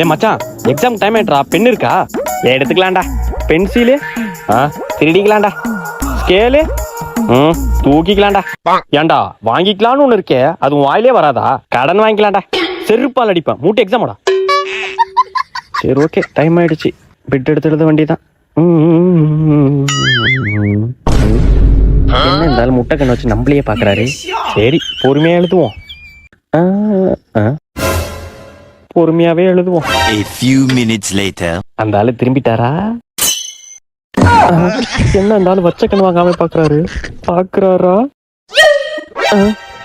ஏ மச்சான், exam time ஆயிட்டா. Pen இருக்கா? எடுத்துக்கலாம்டா. பென்சிலு திருடிக்கலாம்டா. ஸ்கேலு தூக்கிக்கலாம்டா. ஏன்டா வாங்கிக்கலாம்னு ஒண்ணு இருக்கே, அது வாயிலே வராதா? கடன் வாங்கிக்கலாம்டா. செருப்பால் அடிப்பேன். மூட்டை எக்ஸாமோடா. சரி ஓகே, டைம் ஆயிடுச்சு. பிட் எடுத்துடுறது வண்டிதான். என்ன இருந்தாலும் முட்டை கண்ணை வச்சு நம்மளையே பாக்குறாரு. சரி பொறுமையா எழுதுவோம். பொறுமையாவே எழுதுவோம். A few minutes later. அந்த ஆளு திரும்பிட்டாரா? என்ன இருந்தாலும் வச்ச கண் வாங்காம பாக்குறாரா?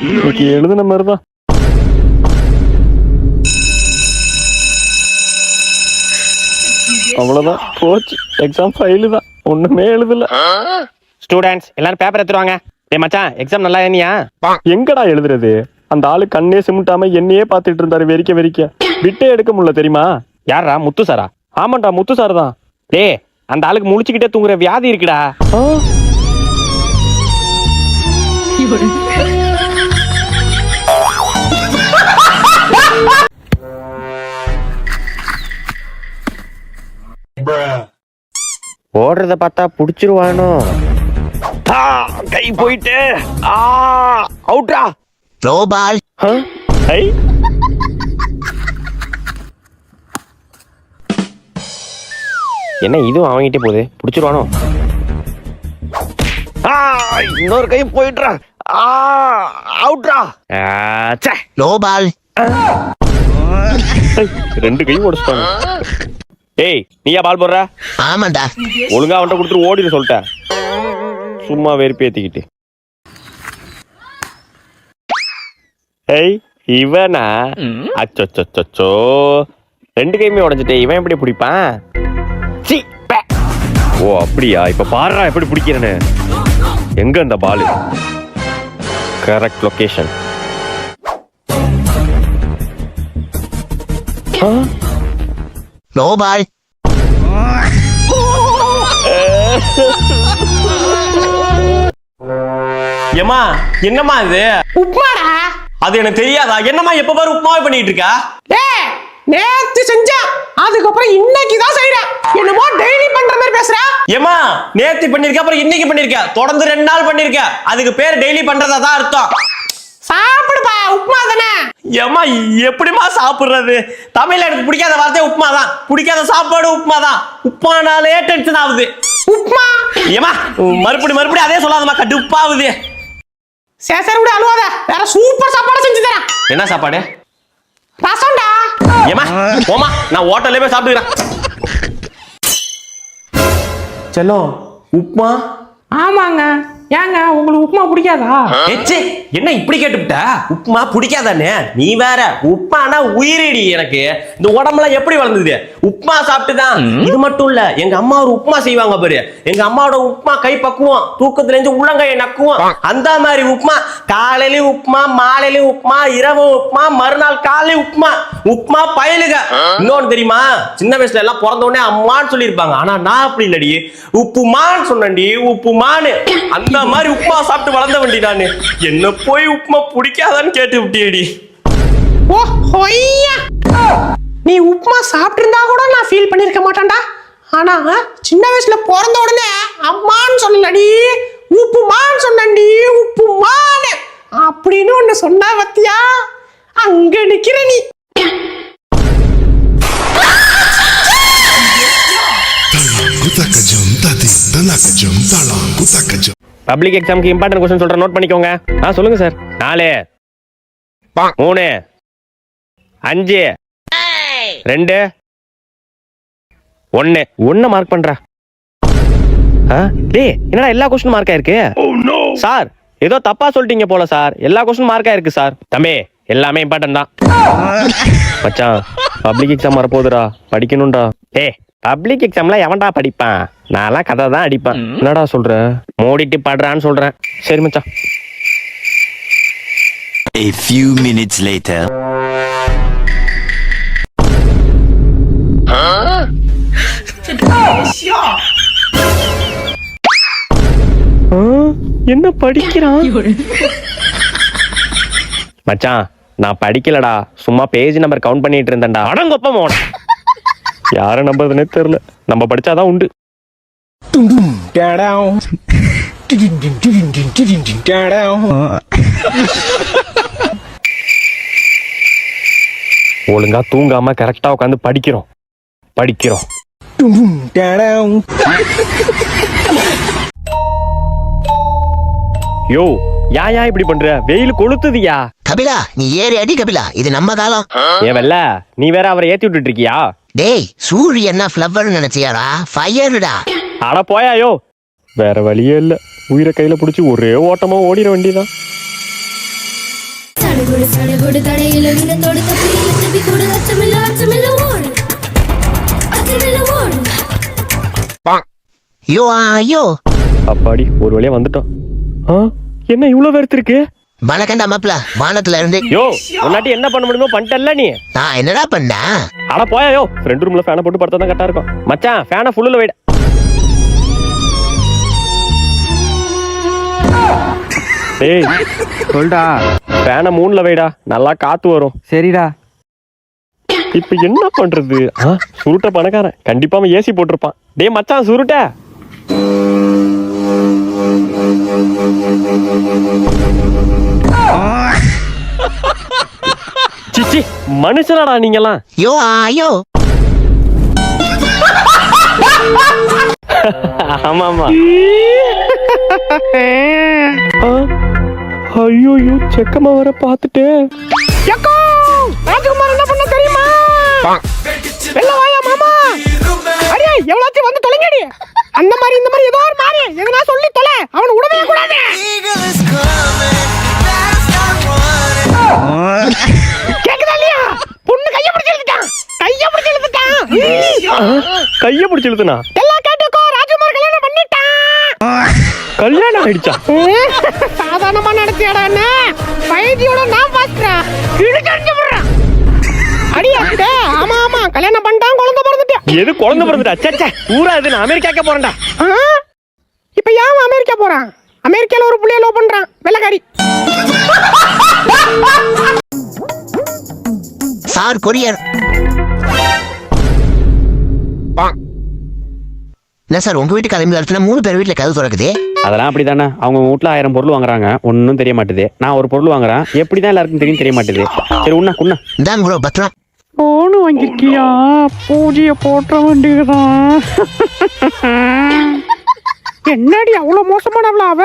இன்னைக்கு எழுதுன மாதிரிதான். அவ்வளவுதான், போச்சு. எக்ஸாம் ஃபைலு தான், ஒண்ணுமே எழுதல. ஸ்டூடெண்ட்ஸ் எல்லாரும் பேப்பர் எடுத்துருவாங்க. டேய் மச்சான், எக்ஸாம் நல்லா ஏனியா? எங்கடா எழுதுறது? அந்த ஆளு கண்ணே சிமிட்டாம என்னையே பாத்துட்டு இருந்தாரு. வெறிக்க விட்டே எடுக்க முடியல தெரியுமா? யாரா? முத்து சாரா? ஆமாண்டா, முத்து சார் தான். டேய், அந்த ஆளுக்கு முழிச்சுக்கிட்டே தூங்குற வியாதி இருக்குடா. ஓடுறத பார்த்தா புடிச்சிருவானோ. கை போயிட்டு அவுட்ரா. Throw ball. என்ன இதுவும் அவங்கிட்டே போகுது, புடிச்சிருவானோ. இன்னொரு கை போயிட்டுறா. அவுட்ரா. Throw ball. ரெண்டு கையும் உடைச்சிட்டாங்க. ஏய், நீயா பால் போடுற? ஆமாண்டா. ஒழுங்கா அவன்கிட்ட கொடுத்துட்டு ஓடிடு சொல்லிட்டேன். சும்மா வெறுப்பேத்திக்கிட்டு. ஏய், இவனா? அச்சோ, ரெண்டு கையுமே உடைஞ்சிட்டே. இவன் எப்படி பிடிப்பான்? ஓ அப்படியா? இப்ப பாருடா எப்படி பிடிக்கிறேன்னு. எங்க அந்த ball? Correct location. No ball. ஏமா, என்னம்மா இது? உப்மாடா. அது எனக்கு தெரியாதா? என்னம்மா எப்ப பாரு உப்மாவே பண்ணிட்டு இருக்கா? டேய், நேத்து செஞ்சா, அதுக்கப்புறம் இன்னைக்கு தான் செய்றேன். என்னமோ டெய்லி பண்ற மாதிரி பேசுற. ஏமா, நேத்து பண்ணிருக்க, அப்புறம் இன்னைக்கு பண்ணிருக்க. தொடர்ந்து 2 நாள் பண்ணிருக்க. அதுக்கு பேர் டெய்லி பண்றதா தான் அர்த்தம். சாப்பிடுப்பா, உப்மா தானே. ஏமா, எப்படிமா சாப்பிடுறது? தமிழ்ல எனக்கு பிடிக்காத வார்த்தை உப்மா தான். பிடிக்காத சாப்பாடு உப்மா தான். உப்மானாலே டென்ஷன் ஆகுது. உப்மா. ஏமா, மறுபடி அதே சொல்லாதமா, கடுப்பாகுது. சரி விட, அழுவாத. வேற சூப்பர் சாப்பாடு செஞ்சு தரேன். என்ன சாப்பாடு? ரசம்டா. ஏமா போமா, நான் ஹோட்டல்ல போய் சாப்பிட்டுக்கிறேன். செல்லோ, உப்மா? ஆமாங்க. ஏங்க உங்களுக்கு உப்மா பிடிக்காதா? என்ன இப்படி கேட்டுவிட்ட? உப்மா பிடிக்காதானே? நீ வேற. உப்மானா உயிரிடி எனக்கு. இந்த உடம்புலாம் எப்படி வளர்ந்தது? உப்மா சாப்பிட்டுதான். இது மட்டும் இல்ல, எங்க அம்மா ஒரு உப்மா செய்வாங்க பாரு. எங்க அம்மாவோட உப்மா கை பக்குவோம். தூக்கத்துல இருந்து உள்ளங்கையை நக்குவோம். அந்த மாதிரி உப்மா. காலையிலயும் உப்மா, மாலையிலயும் உப்மா, இரவு உப்மா, மறுநாள் காலை உப்மா. உப்மா பயலுக. இன்னொன்னு தெரியுமா? சின்ன வயசுல எல்லாம் பிறந்த உடனே அம்மான்னு சொல்லியிருப்பாங்க. ஆனா நான் அப்படி இல்லடி, உப்புமான்னு சொன்னேன்டி. உப்புமான்னு. அந்த மாதிரி உப்மா சாப்பிட்டு வளர்ந்த வண்டி நானு. என்ன போய் உப்மா பிடிக்காதான்னு கேட்டு விட்டியடி. ஓ ஹொய்யா, நீ உப்மா சாப்பிட்டு இருந்தா கூட நான் ஃபீல் பண்ணிருக்க மாட்டேன்டா. ஆனா சின்ன வயசுல பிறந்த உடனே அம்மான்னு சொல்லலடி, உப்புமான்னு சொன்னடி. உப்புமான்னு அப்படின்னு ஒண்ணு சொன்னா பத்தியா? அங்க நிக்கிற நீ. பப்ளிக் எக்ஸாம்க்கு இம்பார்ட்டன்ட் क्वेश्चन சொல்றேன், நோட் பண்ணிக்கோங்க. சொல்லுங்க சார். 4 3 5 2 1 மார்க் பண்றா. டேய், என்னடா எல்லா क्वेश्चन மார்க் ஆயிருக்கு? சார், ஏதோ தப்பா சொல்லிட்டீங்க போல சார். எல்லா क्वेश्चन மார்க் ஆயிருக்கு சார். தம்பி, எல்லாமே இம்பார்ட்டன்ட் தான். மச்சான், பப்ளிக் எக்ஸாம் வரப்போகுதுடா, படிக்கணும்டா. பப்ளிக் எக்ஸாம்ல எவன்டா படிப்பான்? நான்லாம் கதை தான் அடிப்பேன். என்னடா சொல்ற? மூடிட்டு படுறான்னு சொல்றேன். சரி மச்சான். A few minutes later. என்ன படிக்கிறான்? மச்சான், நான் படிக்கலடா, சும்மா பேஜ் நம்பர் கவுண்ட் பண்ணிட்டு இருந்தேன்டா. அடங்கொப்ப மோன யார நம்புறதுனே தெரியல. நம்ம படிச்சாதான் உண்டு. ஒழுங்கா தூங்காம கரெக்டா உட்காந்து படிக்கிறோம். யோ யா இப்படி பண்ற? வெயில் கொளுத்துதியா? கபிலா நீ ஏறி அடி கபிலா, இது நம்ம காலம். ஏ வெல்ல, நீ வேற அவரை ஏத்தி விட்டுட்டு இருக்கியா? டேய் சூரியன்னா ஃப்ளவர் நினைச்சியாடா? ஃபயர்டா. அட போயாயோ, வேற வழியே இல்ல. உயிரை கையில புடிச்சு ஒரே ஓட்டமா ஓடிட வேண்டியதான். யோ ஐயோ அப்பாடி, ஒரு வழியா வந்துட்டோம். என்ன இவ்வளவு வேர்த்து இருக்கு? வணக்கண்டா மாப்ள, வானத்துல இருந்து. யோ உன்னாட்டி என்ன பண்ண முடியுமோ பண்ணிட்டல்ல நீ. நான் என்னடா பண்ணேன்? அட போயாயோ, ஃப்ரெண்ட் ரூம்ல ஃபேனை போட்டு படுத்தா தான் கரெக்டா இருக்கும். மச்சான் ஃபேனை ஃபுல்லுல வைடா. டேய் சொல்டா. ஃபேனை 3ல வைடா, நல்லா காத்து வரும். சரிடா. இப்ப என்ன பண்றது? சுருட்ட பணக்காரன், கண்டிப்பா அவன் ஏசி போட்டிருப்பான். டேய் மச்சான் சுருட்ட. சிச்சி மனுஷனாடா நீங்கலாம். யோ ஐயோ. ஆமாமா. ஐயோ செக்கமா வர பாத்துட்டு ராஜகுமார் என்ன பண்ண தெரியுமா? வெள்ள வாயா மாமா. அடியே எவ்வளவு வந்து தொலைங்கடி. அந்த மாதிரி இந்த மாதிரி ஏதோ ஒரு மாதிரி எதனா சொல்லி தொலை. அவனை விடவே கூடாது. கேக்குதா இல்லையா? பொண்ணு கைய பிடிச்சு இழுத்துட்டான். கைய பிடிச்சு இழுத்துனா? எல்லாம் கேட்டுக்கோ, ராஜகுமார் கல்யாணம் பண்ணிட்டான். கல்யாணம் ஆயிடுச்சா? சாதாரணமா நடத்தியாடா என்ன? பைத்தியோட நான் பாத்துறேன். இழுக்கடிச்சு விடுறேன். அடியா ஆமா கல்யாணம் பண்ணிட்டான், குழந்தை பிறந்துட்டான். எது குழந்தை பிறந்துட்டா? சே ஊரா இது, நான் அமெரிக்காக்க போறேன்டா. இப்ப ஏன் அமெரிக்கா போறான்? அமெரிக்கால ஒரு புள்ளைய லவ் பண்றான், வெள்ளக்காரி. Sir courier. என்ன சார் உங்க வீட்டு கிளம்பி வரத்துல 3 பேர் வீட்டுல கதவு திறக்குது? அதெல்லாம் அப்படிதானே. அவங்க வீட்டுல 1000 பொருள் வாங்குறாங்க, ஒன்னும் தெரிய மாட்டுது. நான் ஒரு பொருள் வாங்குறேன், எப்படிதான் எல்லாருக்கும் தெரியும் தெரிய மாட்டுது. சரி உண்ணா இந்தாங்க ப்ரோ பத்திரம். போனு வாங்கிருக்கியா? பூஜைய போட்ட வேண்டியதுதான். என்னடி அவ்வளவு மோசமானவளா அவ?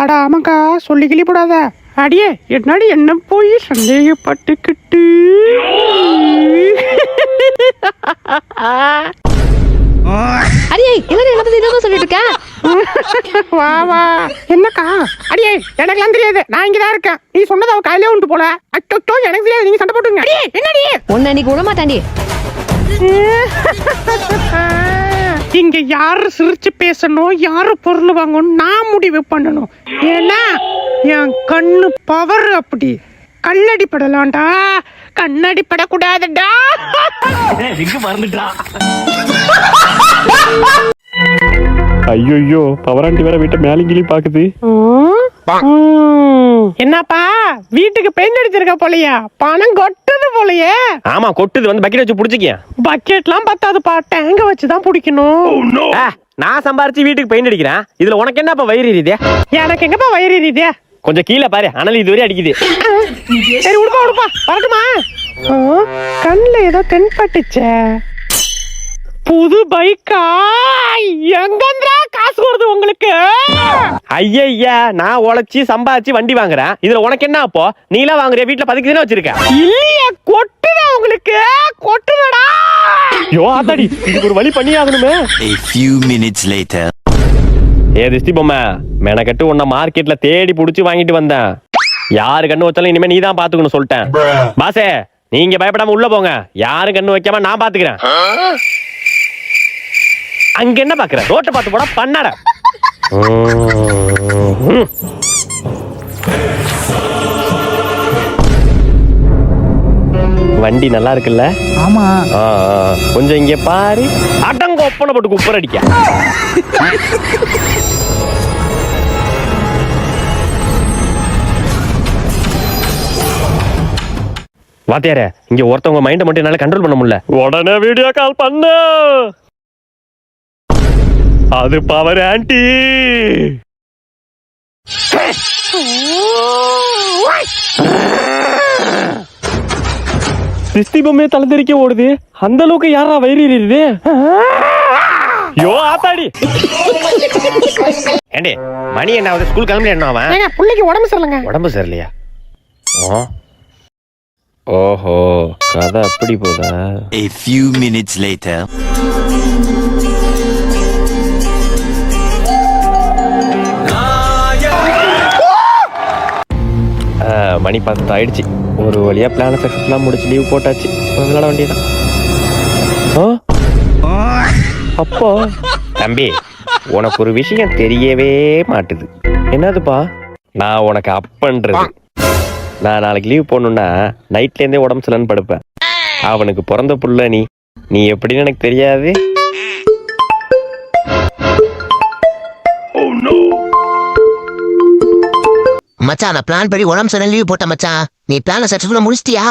அட ஆமாக்கா, சொல்லி கிளி போடாத. அடியே என்னடி என்ன போய் சந்தேகப்பட்டுக்கிட்டு. அடியே என்னடி என்ன பத்தி என்ன சொல்லிட்டு இருக்க? வா என்னக்கா? அடியே எனக்குலாம் தெரியாது, நான் இங்கதான் இருக்கேன். நீ சொன்னது அவ கையிலே உண்டு போல. அச்சோ எனக்கு தெரியாது, நீங்க சண்டை போட்டுங்க. அடியே என்னடி? உன்னை இன்னைக்கு விட மாட்டாண்டி. இங்க யாரு சிரிச்சு பேசணும், யாரு பொருள் வாங்கணும் நான் முடிவு பண்ணணும். ஏன்னா என் கண்ணு பவர் அப்படி. கல்லடி படலாம்டா, கண்ணடி படக்கூடாதுடா. ஐயோ பவராண்டி வேற வீட்டை மேலங்கிலி பாக்குது. என்னப்பா வீட்டுக்கு பெயிண்ட் அடிச்சிருக்க போலையா? பணம் கொட்டுது போலையே. ஆமா கொட்டுது, வந்து பக்கெட் வச்சு புடிச்சிக்க. பக்கெட்லாம் பத்தாதுப்பா, டேங்க வச்சுதான் பிடிக்கணும். நான் சம்பாரிச்சு வீட்டுக்கு பெயிண்ட் அடிக்கிறேன், இதுல உனக்கு என்னப்பா வயிறு எரியுதே? எனக்கு எங்கப்பா வயிறு எரியுதே? கொஞ்சம் கீழே பாரு, அனல் இதுவரை அடிக்குது. சரி உடுப்பா வரட்டுமா? கண்ணுல ஏதோ தென்பட்டுச்சே. புது பைக்கா? எங்கன்றா காசு வருது உங்களுக்கு? ஐயா நான் உழைச்சி சம்பாதிச்சு வண்டி வாங்குறேன், இதுல உனக்கு என்ன? அப்போ நீலாம் வாங்குறிய, வீட்டுல பதுக்குதுன்னு வச்சிருக்க. இல்லையே, கொட்டுதா உங்களுக்கு? கொட்டுதடா. யோ ஆத்தாடி, இதுக்கு ஒரு வழி பண்ணி ஆகணுமே. A few minutes later. ஏ திஷ்டி பொம்மை, மெனக்கட்டு உன்னை மார்க்கெட்ல தேடி புடிச்சு வாங்கிட்டு வந்தேன். யாரு கண்ணு வச்சாலும் இனிமே நீ தான் பாத்துக்கணும் சொல்லிட்டேன். பாசே நீங்க பயப்படாம உள்ள போங்க, யாரும் கண்ணு வைக்காம நான் பாத்துக்கிறேன். அங்க என்ன பாக்குற? ரோட்டை பார்த்து போட பண்ணாட. வண்டி நல்லா இருக்குல்ல? ஆமா. கொஞ்சம் இங்க பாரு. அடங்க ஒப்பனை போட்டு குப்பர் அடிக்க. வாத்தியாரே, இங்க ஒருத்தவங்க மைண்ட மட்டும் என்னால கண்ட்ரோல் பண்ண முடியல. உடனே வீடியோ கால் பண்ண. அது பவர் ஆன்ட்டி. சிஸ்டி பொம்மையை தலைதறிக்க ஓடுது. அந்த அளவுக்கு யாரா வயிறு எரியுது? யோ ஆத்தாடி. ஏண்டே, மணி என்ன ஆகுது? ஸ்கூல் கிளம்பி என்ன அவன்? ஏங்க புள்ளைக்கு உடம்பு சரியில்லைங்க. உடம்பு சரியில்லையா? ஓஹோ, கதை அப்படி போதா? A few minutes later. மணி 10 ஆயிடுச்சு. ஒரு வழியா பிளான சக்சஸ்ஃபுல்லா முடிச்சு லீவ் போட்டாச்சு. விளையாட வேண்டியதான். அப்போ தம்பி, உனக்கு ஒரு விஷயம் தெரியவே மாட்டுது. என்னதுப்பா? நான் உனக்கு அப்பன்றது. நான் நாளைக்கு லீவ் போடணும்னா நைட்ல இருந்தே உடம்பு சரியில்லைன்னு படுப்பேன். அவனுக்கு பிறந்த புள்ள நீ. நீ எப்படின்னு எனக்கு தெரியாது. மச்சான், நான் பிளான் படி உடம்பு சரியில்லை லீவ் போட்டேன் மச்சான். நீ பிளான சக்சஸ்ஃபுல்லா முடிச்சிட்டியா?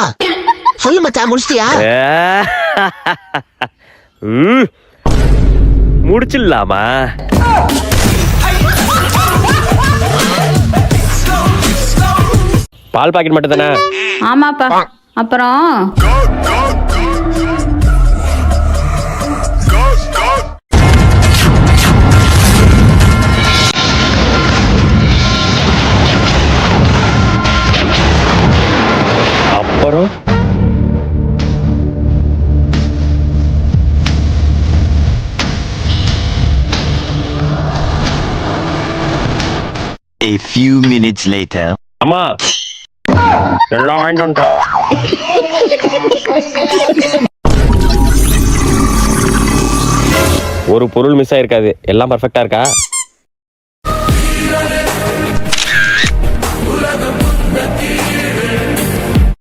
சொல்லு மச்சான், முடிச்சிட்டியா? முடிச்சிடலாமா? பால் பாக்கெட் மட்டும் தானே? ஆமாப்பா. அப்புறம் அப்புறம் A few minutes later. அம்மா, எல்லாம் வாங்கிட்டு வந்துட்டேன். ஒரு பொருள் மிஸ் ஆயிருக்காது. எல்லாம் பர்ஃபெக்டா இருக்கா?